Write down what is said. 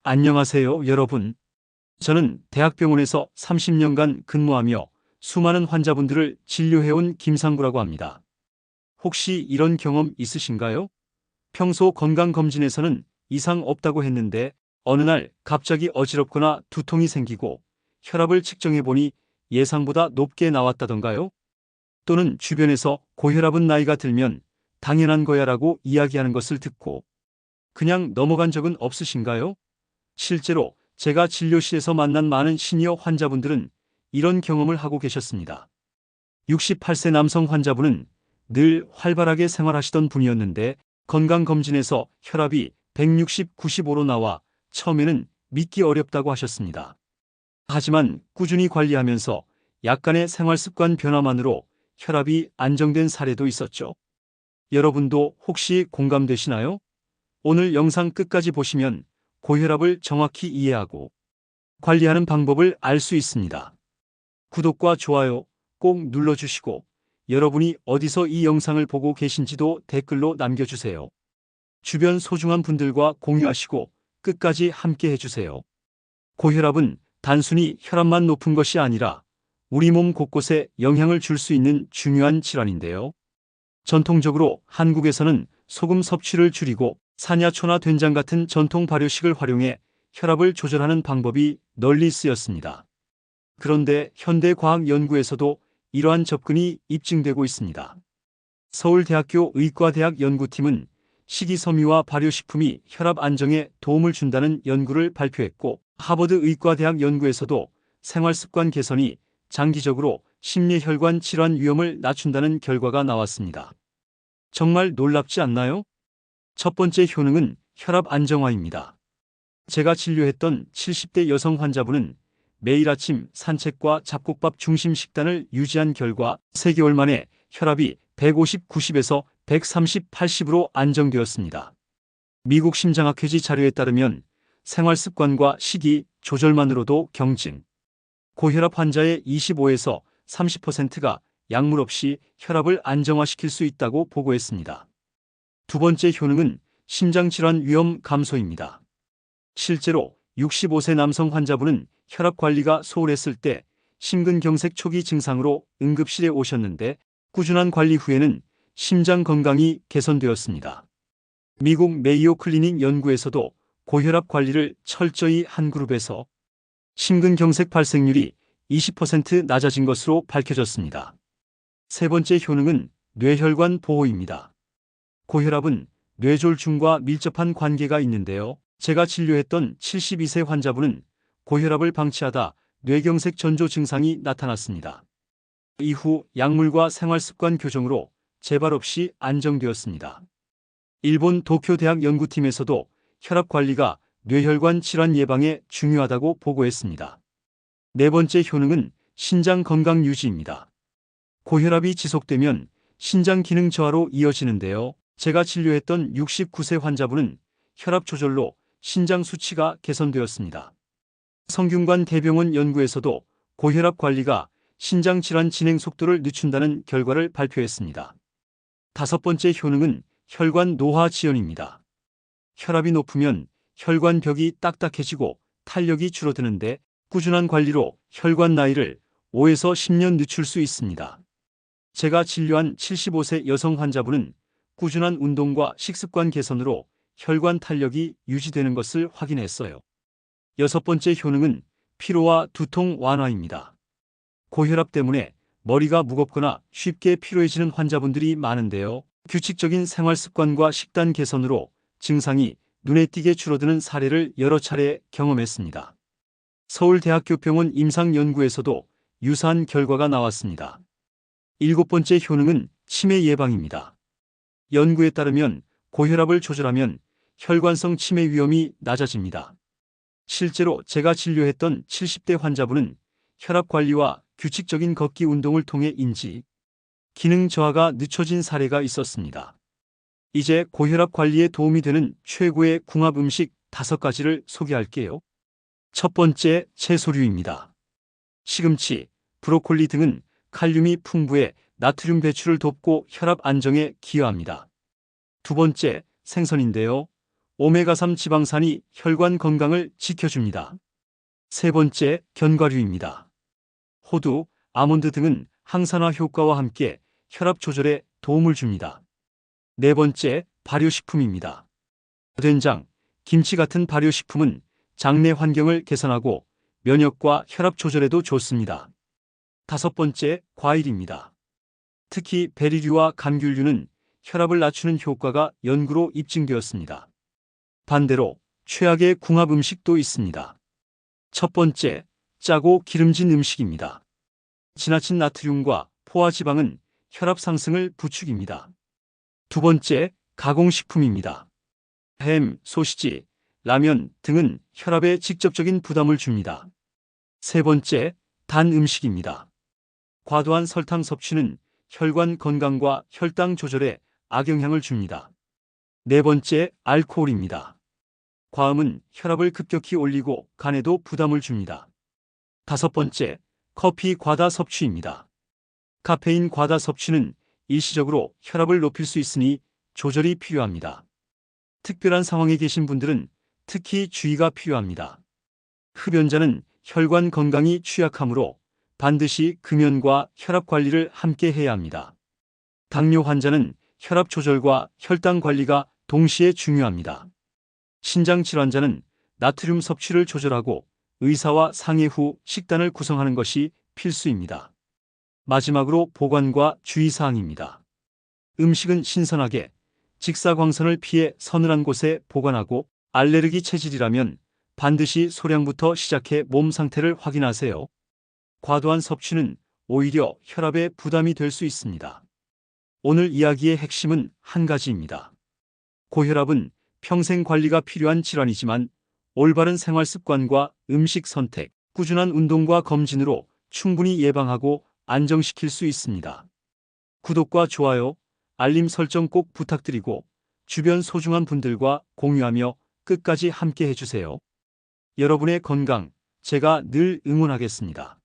안녕하세요, 여러분. 저는 대학병원에서 30년간 근무하며 수많은 환자분들을 진료해온 김상구라고 합니다. 혹시 이런 경험 있으신가요? 평소 건강검진에서는 이상 없다고 했는데 어느 날 갑자기 어지럽거나 두통이 생기고 혈압을 측정해보니 예상보다 높게 나왔다던가요? 또는 주변에서 고혈압은 나이가 들면 당연한 거야라고 이야기하는 것을 듣고 그냥 넘어간 적은 없으신가요? 실제로 제가 진료실에서 만난 많은 시니어 환자분들은 이런 경험을 하고 계셨습니다. 68세 남성 환자분은 늘 활발하게 생활하시던 분이었는데 건강검진에서 혈압이 160, 95로 나와 처음에는 믿기 어렵다고 하셨습니다. 하지만 꾸준히 관리하면서 약간의 생활습관 변화만으로 혈압이 안정된 사례도 있었죠. 여러분도 혹시 공감되시나요? 오늘 영상 끝까지 보시면 고혈압을 정확히 이해하고 관리하는 방법을 알 수 있습니다. 구독과 좋아요 꼭 눌러주시고 여러분이 어디서 이 영상을 보고 계신지도 댓글로 남겨주세요. 주변 소중한 분들과 공유하시고 끝까지 함께 해주세요. 고혈압은 단순히 혈압만 높은 것이 아니라 우리 몸 곳곳에 영향을 줄 수 있는 중요한 질환인데요. 전통적으로 한국에서는 소금 섭취를 줄이고 산야초나 된장 같은 전통 발효식을 활용해 혈압을 조절하는 방법이 널리 쓰였습니다. 그런데 현대과학 연구에서도 이러한 접근이 입증되고 있습니다. 서울대학교 의과대학 연구팀은 식이섬유와 발효식품이 혈압 안정에 도움을 준다는 연구를 발표했고, 하버드 의과대학 연구에서도 생활습관 개선이 장기적으로 심뇌혈관 질환 위험을 낮춘다는 결과가 나왔습니다. 정말 놀랍지 않나요? 첫 번째 효능은 혈압 안정화입니다. 제가 진료했던 70대 여성 환자분은 매일 아침 산책과 잡곡밥 중심 식단을 유지한 결과 3개월 만에 혈압이 150, 90에서 130, 80으로 안정되었습니다. 미국 심장학회지 자료에 따르면 생활습관과 식이 조절만으로도 경증, 고혈압 환자의 25에서 30%가 약물 없이 혈압을 안정화시킬 수 있다고 보고했습니다. 두 번째 효능은 심장질환 위험 감소입니다. 실제로 65세 남성 환자분은 혈압 관리가 소홀했을 때 심근경색 초기 증상으로 응급실에 오셨는데 꾸준한 관리 후에는 심장 건강이 개선되었습니다. 미국 메이오 클리닉 연구에서도 고혈압 관리를 철저히 한 그룹에서 심근경색 발생률이 20% 낮아진 것으로 밝혀졌습니다. 세 번째 효능은 뇌혈관 보호입니다. 고혈압은 뇌졸중과 밀접한 관계가 있는데요. 제가 진료했던 72세 환자분은 고혈압을 방치하다 뇌경색 전조 증상이 나타났습니다. 이후 약물과 생활습관 교정으로 재발 없이 안정되었습니다. 일본 도쿄대학 연구팀에서도 혈압 관리가 뇌혈관 질환 예방에 중요하다고 보고했습니다. 네 번째 효능은 신장 건강 유지입니다. 고혈압이 지속되면 신장 기능 저하로 이어지는데요. 제가 진료했던 69세 환자분은 혈압 조절로 신장 수치가 개선되었습니다. 성균관 대병원 연구에서도 고혈압 관리가 신장 질환 진행 속도를 늦춘다는 결과를 발표했습니다. 다섯 번째 효능은 혈관 노화 지연입니다. 혈압이 높으면 혈관벽이 딱딱해지고 탄력이 줄어드는데 꾸준한 관리로 혈관 나이를 5에서 10년 늦출 수 있습니다. 제가 진료한 75세 여성 환자분은 꾸준한 운동과 식습관 개선으로 혈관 탄력이 유지되는 것을 확인했어요. 여섯 번째 효능은 피로와 두통 완화입니다. 고혈압 때문에 머리가 무겁거나 쉽게 피로해지는 환자분들이 많은데요. 규칙적인 생활습관과 식단 개선으로 증상이 눈에 띄게 줄어드는 사례를 여러 차례 경험했습니다. 서울대학교 병원 임상연구에서도 유사한 결과가 나왔습니다. 일곱 번째 효능은 치매 예방입니다. 연구에 따르면 고혈압을 조절하면 혈관성 치매 위험이 낮아집니다. 실제로 제가 진료했던 70대 환자분은 혈압 관리와 규칙적인 걷기 운동을 통해 인지, 기능 저하가 늦춰진 사례가 있었습니다. 이제 고혈압 관리에 도움이 되는 최고의 궁합 음식 5가지를 소개할게요. 첫 번째, 채소류입니다. 시금치, 브로콜리 등은 칼륨이 풍부해 나트륨 배출을 돕고 혈압 안정에 기여합니다. 두 번째, 생선인데요. 오메가3 지방산이 혈관 건강을 지켜줍니다. 세 번째, 견과류입니다. 호두, 아몬드 등은 항산화 효과와 함께 혈압 조절에 도움을 줍니다. 네 번째, 발효식품입니다. 된장, 김치 같은 발효식품은 장내 환경을 개선하고 면역과 혈압 조절에도 좋습니다. 다섯 번째, 과일입니다. 특히 베리류와 감귤류는 혈압을 낮추는 효과가 연구로 입증되었습니다. 반대로 최악의 궁합 음식도 있습니다. 첫 번째, 짜고 기름진 음식입니다. 지나친 나트륨과 포화지방은 혈압 상승을 부추깁니다. 두 번째, 가공식품입니다. 햄, 소시지, 라면 등은 혈압에 직접적인 부담을 줍니다. 세 번째, 단 음식입니다. 과도한 설탕 섭취는 혈관 건강과 혈당 조절에 악영향을 줍니다. 네 번째, 알코올입니다. 과음은 혈압을 급격히 올리고 간에도 부담을 줍니다. 다섯 번째, 커피 과다 섭취입니다. 카페인 과다 섭취는 일시적으로 혈압을 높일 수 있으니 조절이 필요합니다. 특별한 상황에 계신 분들은 특히 주의가 필요합니다. 흡연자는 혈관 건강이 취약하므로 반드시 금연과 혈압 관리를 함께 해야 합니다. 당뇨 환자는 혈압 조절과 혈당 관리가 동시에 중요합니다. 신장 질환자는 나트륨 섭취를 조절하고 의사와 상의 후 식단을 구성하는 것이 필수입니다. 마지막으로 보관과 주의사항입니다. 음식은 신선하게, 직사광선을 피해 서늘한 곳에 보관하고 알레르기 체질이라면 반드시 소량부터 시작해 몸 상태를 확인하세요. 과도한 섭취는 오히려 혈압에 부담이 될 수 있습니다. 오늘 이야기의 핵심은 한 가지입니다. 고혈압은 평생 관리가 필요한 질환이지만 올바른 생활 습관과 음식 선택, 꾸준한 운동과 검진으로 충분히 예방하고 안정시킬 수 있습니다. 구독과 좋아요, 알림 설정 꼭 부탁드리고 주변 소중한 분들과 공유하며 끝까지 함께 해주세요. 여러분의 건강, 제가 늘 응원하겠습니다.